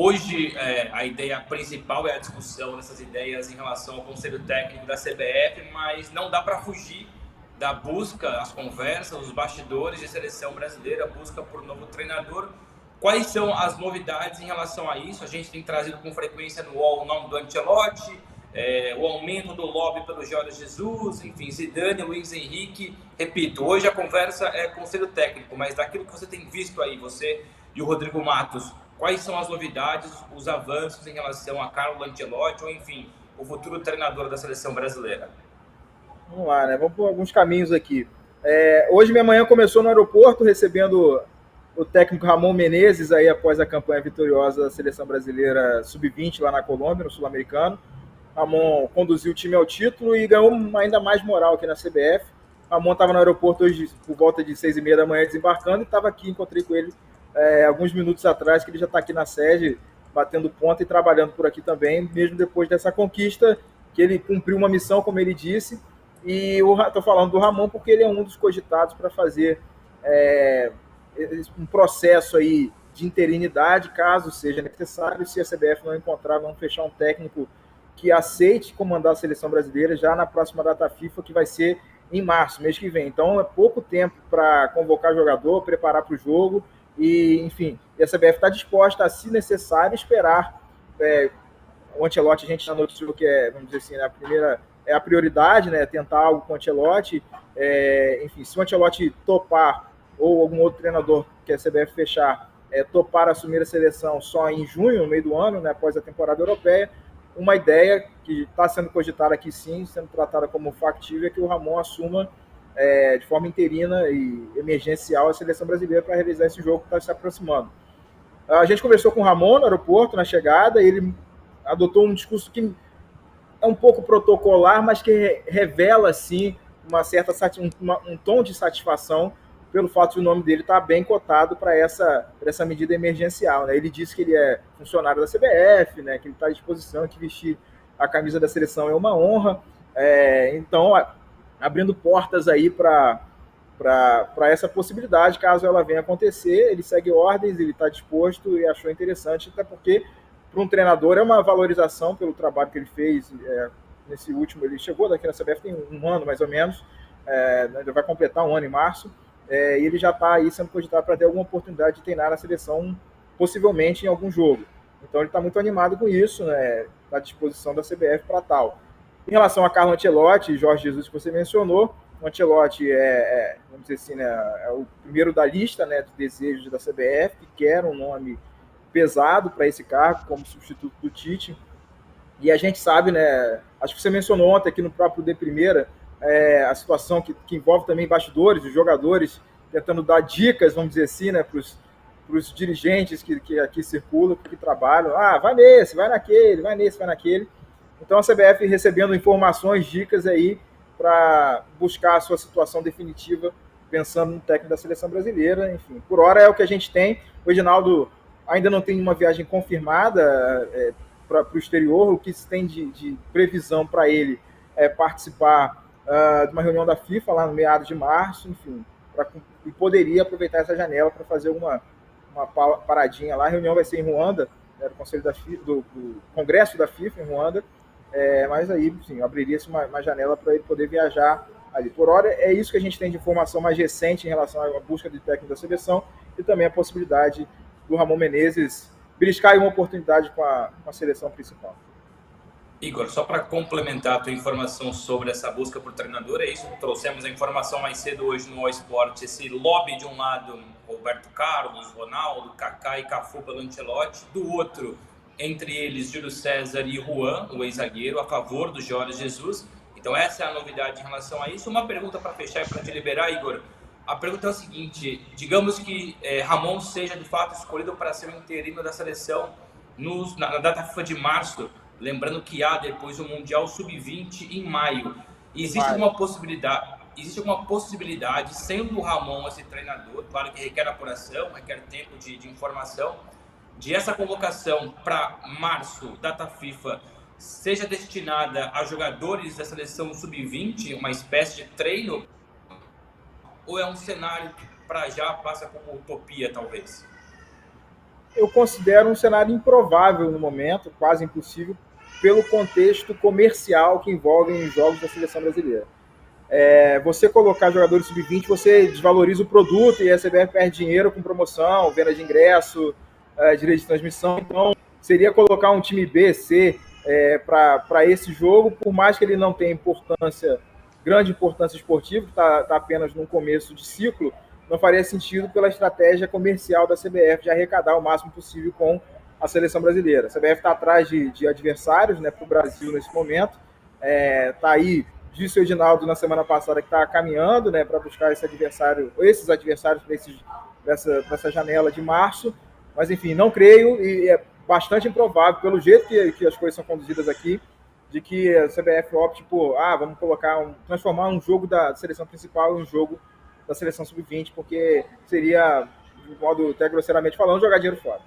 Hoje, a ideia principal é a discussão dessas ideias em relação ao Conselho Técnico da CBF, mas não dá para fugir da busca, as conversas, os bastidores de seleção brasileira, a busca por um novo treinador. Quais são as novidades em relação a isso? A gente tem trazido com frequência no UOL o nome do Ancelotti, o aumento do lobby pelo Jorge Jesus, enfim, Zidane, Luiz Henrique. Repito, hoje a conversa é Conselho Técnico, mas daquilo que você tem visto aí, você e o Rodrigo Matos, quais são as novidades, os avanços em relação a Carlo Ancelotti ou, enfim, o futuro treinador da seleção brasileira? Vamos lá, né? Vamos por alguns caminhos aqui. Hoje minha manhã começou no aeroporto, recebendo o técnico Ramon Menezes, aí após a campanha vitoriosa da seleção brasileira sub-20 lá na Colômbia, no Sul-Americano. Ramon conduziu o time ao título e ganhou ainda mais moral aqui na CBF. Ramon estava no aeroporto hoje por volta de 6h30 da manhã desembarcando e estava aqui, encontrei com ele alguns minutos atrás, que ele já está aqui na sede, batendo ponta e trabalhando por aqui também, mesmo depois dessa conquista, que ele cumpriu uma missão, como ele disse. E estou falando do Ramon porque ele é um dos cogitados para fazer um processo aí de interinidade, caso seja necessário, se a CBF não encontrar, não fechar um técnico que aceite comandar a seleção brasileira já na próxima data FIFA, que vai ser em março, mês que vem. Então é pouco tempo para convocar jogador, preparar para o jogo e, enfim, a CBF está disposta a, se necessário, esperar. O Ancelotti, a gente já noticiou que vamos dizer assim, a primeira a prioridade, né? Tentar algo com o Ancelotti. Enfim, se o Ancelotti topar, ou algum outro treinador que a CBF fechar, topar assumir a seleção só em junho, no meio do ano, né, após a temporada europeia, uma ideia que está sendo cogitada aqui sim, sendo tratada como factível, é que o Ramon assuma de forma interina e emergencial a seleção brasileira para realizar esse jogo que está se aproximando. A gente conversou com o Ramon no aeroporto, na chegada, e ele adotou um discurso que é um pouco protocolar, mas que revela, sim, um tom de satisfação pelo fato de o nome dele estar bem cotado para essa medida emergencial. Né? Ele disse que ele é funcionário da CBF, né? Que ele está à disposição, que vestir a camisa da seleção é uma honra. Então, abrindo portas aí para essa possibilidade, caso ela venha acontecer. Ele segue ordens, ele está disposto e achou interessante, até porque para um treinador é uma valorização pelo trabalho que ele fez nesse último. Ele chegou daqui na CBF tem um ano mais ou menos, ele vai completar um ano em março, e ele já está aí sendo cogitado para ter alguma oportunidade de treinar na seleção, possivelmente em algum jogo. Então ele está muito animado com isso, né? Está à disposição da CBF para tal. Em relação a Carlo Ancelotti e Jorge Jesus, que você mencionou, o Ancelotti vamos dizer assim, né, é o primeiro da lista, né, de desejos da CBF, que quer um nome pesado para esse cargo, como substituto do Tite. E a gente sabe, né, acho que você mencionou ontem aqui no próprio De Primeira, a situação que envolve também bastidores, os jogadores tentando dar dicas, vamos dizer assim, né, para os dirigentes que aqui circulam, que trabalham. Vai nesse, vai naquele, vai nesse, vai naquele. Então a CBF recebendo informações, dicas aí para buscar a sua situação definitiva, pensando no técnico da seleção brasileira. Enfim, por hora é o que a gente tem. O Reginaldo ainda não tem uma viagem confirmada para o exterior. O que se tem de previsão para ele é participar de uma reunião da FIFA lá no meados de março, enfim, e poderia aproveitar essa janela para fazer uma paradinha lá. A reunião vai ser em Ruanda, né, do Conselho da FIFA, do Congresso da FIFA em Ruanda, mas aí, enfim, abriria-se uma janela para ele poder viajar ali. Por hora, é isso que a gente tem de informação mais recente em relação à busca de técnico da seleção e também a possibilidade do Ramon Menezes beliscar uma oportunidade com a seleção principal. Igor, só para complementar a tua informação sobre essa busca por treinador, é isso, trouxemos a informação mais cedo hoje no All Sport, esse lobby de um lado, Roberto Carlos, Ronaldo, Kaká e Cafu pelo Ancelotti, do outro, entre eles, Júlio César e Juan, o ex-zagueiro, a favor do Jorge Jesus. Então essa é a novidade em relação a isso. Uma pergunta para fechar e para te liberar, Igor. A pergunta é o seguinte, digamos que Ramon seja de fato escolhido para ser o interino da seleção na data FIFA de março, lembrando que há depois o Mundial Sub-20 em maio. Existe alguma possibilidade, sendo o Ramon esse treinador, claro que requer apuração, requer tempo de informação, de essa convocação para março, data FIFA, seja destinada a jogadores da seleção Sub-20, uma espécie de treino, ou é um cenário que para já passa como utopia, talvez? eu considero um cenário improvável no momento, quase impossível, pelo contexto comercial que envolve os jogos da seleção brasileira. Você colocar jogadores sub-20, você desvaloriza o produto e a CBF perde dinheiro com promoção, venda de ingresso, direito de transmissão. Então, seria colocar um time B, C para esse jogo, por mais que ele não tenha grande importância esportiva, está apenas no começo de ciclo, não faria sentido pela estratégia comercial da CBF de arrecadar o máximo possível com a seleção brasileira. A CBF está atrás de adversários, né, para o Brasil nesse momento. Está aí, disse o Edinaldo na semana passada, que está caminhando, né, para buscar esses adversários para essa janela de março. Mas, enfim, não creio, e é bastante improvável, pelo jeito que as coisas são conduzidas aqui, de que a CBF opte por, vamos transformar um jogo da seleção principal em um jogo da seleção sub-20, porque seria, de modo até grosseiramente falando, jogar dinheiro fora.